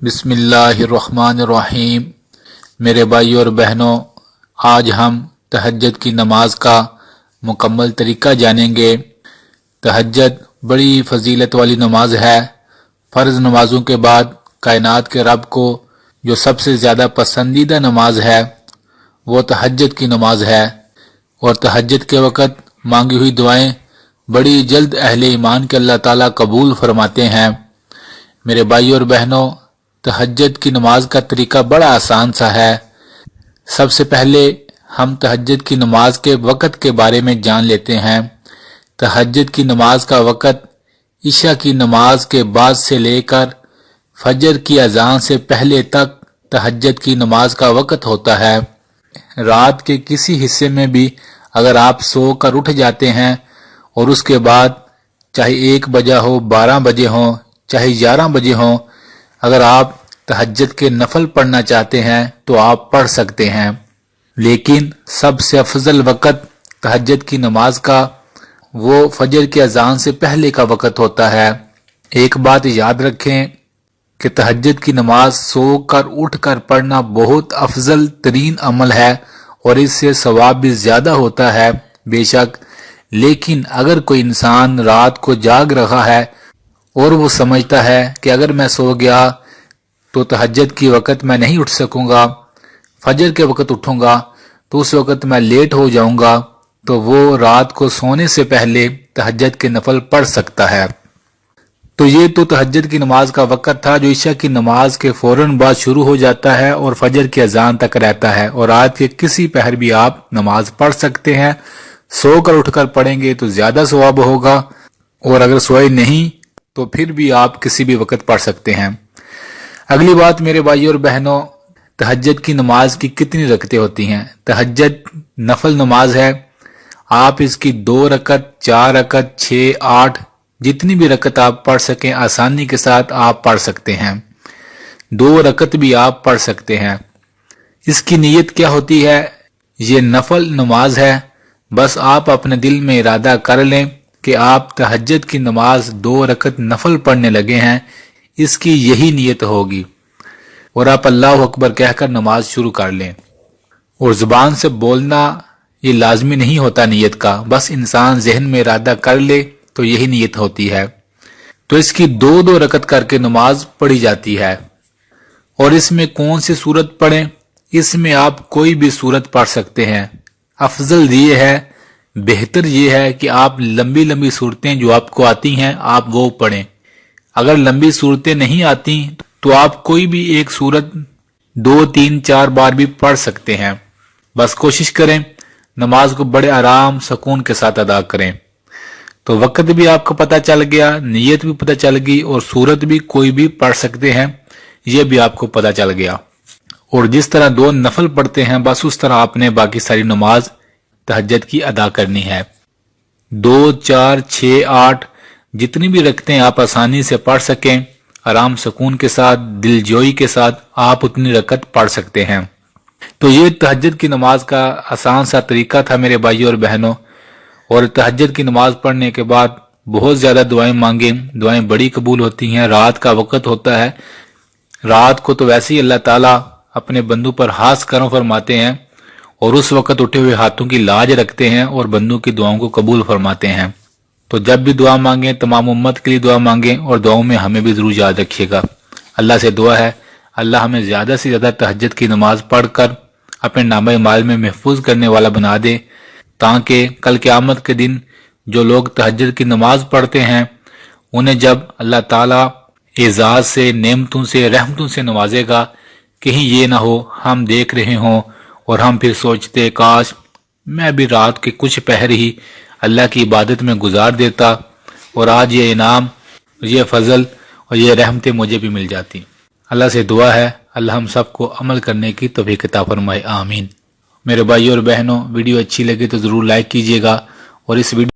بسم اللہ الرحمن الرحیم۔ میرے بھائیوں اور بہنوں، آج ہم تہجد کی نماز کا مکمل طریقہ جانیں گے۔ تہجد بڑی فضیلت والی نماز ہے۔ فرض نمازوں کے بعد کائنات کے رب کو جو سب سے زیادہ پسندیدہ نماز ہے وہ تہجد کی نماز ہے، اور تہجد کے وقت مانگی ہوئی دعائیں بڑی جلد اہل ایمان کے اللہ تعالیٰ قبول فرماتے ہیں۔ میرے بھائیوں اور بہنوں، تہجد کی نماز کا طریقہ بڑا آسان سا ہے۔ سب سے پہلے ہم تہجد کی نماز کے وقت کے بارے میں جان لیتے ہیں۔ تہجد کی نماز کا وقت عشاء کی نماز کے بعد سے لے کر فجر کی اذان سے پہلے تک تہجد کی نماز کا وقت ہوتا ہے۔ رات کے کسی حصے میں بھی اگر آپ سو کر اٹھ جاتے ہیں اور اس کے بعد چاہے 1 بجا ہو، 12 بجے ہوں، چاہے 11 بجے ہوں، اگر آپ تہجد کے نفل پڑھنا چاہتے ہیں تو آپ پڑھ سکتے ہیں، لیکن سب سے افضل وقت تہجد کی نماز کا وہ فجر کی اذان سے پہلے کا وقت ہوتا ہے۔ ایک بات یاد رکھیں کہ تہجد کی نماز سو کر اٹھ کر پڑھنا بہت افضل ترین عمل ہے اور اس سے ثواب بھی زیادہ ہوتا ہے بے شک، لیکن اگر کوئی انسان رات کو جاگ رہا ہے اور وہ سمجھتا ہے کہ اگر میں سو گیا تو تہجد کی وقت میں نہیں اٹھ سکوں گا، فجر کے وقت اٹھوں گا تو اس وقت میں لیٹ ہو جاؤں گا، تو وہ رات کو سونے سے پہلے تہجد کے نفل پڑھ سکتا ہے۔ تو یہ تو تہجد کی نماز کا وقت تھا جو عشاء کی نماز کے فوراً بعد شروع ہو جاتا ہے اور فجر کی اذان تک رہتا ہے، اور رات کے کسی پہر بھی آپ نماز پڑھ سکتے ہیں۔ سو کر اٹھ کر پڑھیں گے تو زیادہ ثواب ہوگا، اور اگر سوئے نہیں تو پھر بھی آپ کسی بھی وقت پڑھ سکتے ہیں۔ اگلی بات میرے بھائیوں اور بہنوں، تہجد کی نماز کی کتنی رکعتیں ہوتی ہیں؟ تہجد نفل نماز ہے، آپ اس کی 2 رکعت، 4 رکعت، 6، 8 جتنی بھی رکعت آپ پڑھ سکیں آسانی کے ساتھ آپ پڑھ سکتے ہیں۔ 2 رکعت بھی آپ پڑھ سکتے ہیں۔ اس کی نیت کیا ہوتی ہے؟ یہ نفل نماز ہے، بس آپ اپنے دل میں ارادہ کر لیں کہ آپ تہجد کی نماز 2 رکعت نفل پڑھنے لگے ہیں، اس کی یہی نیت ہوگی، اور آپ اللہ اکبر کہہ کر نماز شروع کر لیں۔ اور زبان سے بولنا یہ لازمی نہیں ہوتا نیت کا، بس انسان ذہن میں ارادہ کر لے تو یہی نیت ہوتی ہے۔ تو اس کی 2 رکعت کر کے نماز پڑھی جاتی ہے۔ اور اس میں کون سی سورت پڑھیں؟ اس میں آپ کوئی بھی سورت پڑھ سکتے ہیں۔ افضل یہ ہے، بہتر یہ ہے کہ آپ لمبی لمبی صورتیں جو آپ کو آتی ہیں آپ وہ پڑھیں۔ اگر لمبی صورتیں نہیں آتی تو آپ کوئی بھی ایک صورت 2، 3، 4 بار بھی پڑھ سکتے ہیں۔ بس کوشش کریں نماز کو بڑے آرام سکون کے ساتھ ادا کریں۔ تو وقت بھی آپ کو پتہ چل گیا، نیت بھی پتہ چل گئی، اور صورت بھی کوئی بھی پڑھ سکتے ہیں یہ بھی آپ کو پتہ چل گیا۔ اور جس طرح 2 نفل پڑھتے ہیں بس اس طرح آپ نے باقی ساری نماز تہجد کی ادا کرنی ہے۔ 2، 4، 6، 8 جتنی بھی رکعتیں آپ آسانی سے پڑھ سکیں، آرام سکون کے ساتھ، دل جوئی کے ساتھ آپ اتنی رکعت پڑھ سکتے ہیں۔ تو یہ تہجد کی نماز کا آسان سا طریقہ تھا میرے بھائیوں اور بہنوں۔ اور تہجد کی نماز پڑھنے کے بعد بہت زیادہ دعائیں مانگیں، دعائیں بڑی قبول ہوتی ہیں۔ رات کا وقت ہوتا ہے، رات کو تو ویسے ہی اللہ تعالیٰ اپنے بندوں پر خاص کرم فرماتے ہیں، اور اس وقت اٹھے ہوئے ہاتھوں کی لاج رکھتے ہیں اور بندوں کی دعاؤں کو قبول فرماتے ہیں۔ تو جب بھی دعا مانگیں تمام امت کے لیے دعا مانگیں، اور دعاؤں میں ہمیں بھی ضرور یاد رکھیے گا۔ اللہ سے دعا ہے اللہ ہمیں زیادہ سے زیادہ تہجد کی نماز پڑھ کر اپنے نامہ اعمال میں محفوظ کرنے والا بنا دے، تاکہ کل قیامت کے دن جو لوگ تہجد کی نماز پڑھتے ہیں انہیں جب اللہ تعالیٰ اعزاز سے، نعمتوں سے، رحمتوں سے نوازے گا، کہیں یہ نہ ہو ہم دیکھ رہے ہوں اور ہم پھر سوچتے کاش میں بھی رات کے کچھ پہر ہی اللہ کی عبادت میں گزار دیتا اور آج یہ انعام، یہ فضل اور یہ رحمتیں مجھے بھی مل جاتی۔ اللہ سے دعا ہے اللہ ہم سب کو عمل کرنے کی توفیق عطا فرمائے، آمین۔ میرے بھائیوں اور بہنوں، ویڈیو اچھی لگے تو ضرور لائک کیجیے گا، اور اس ویڈیو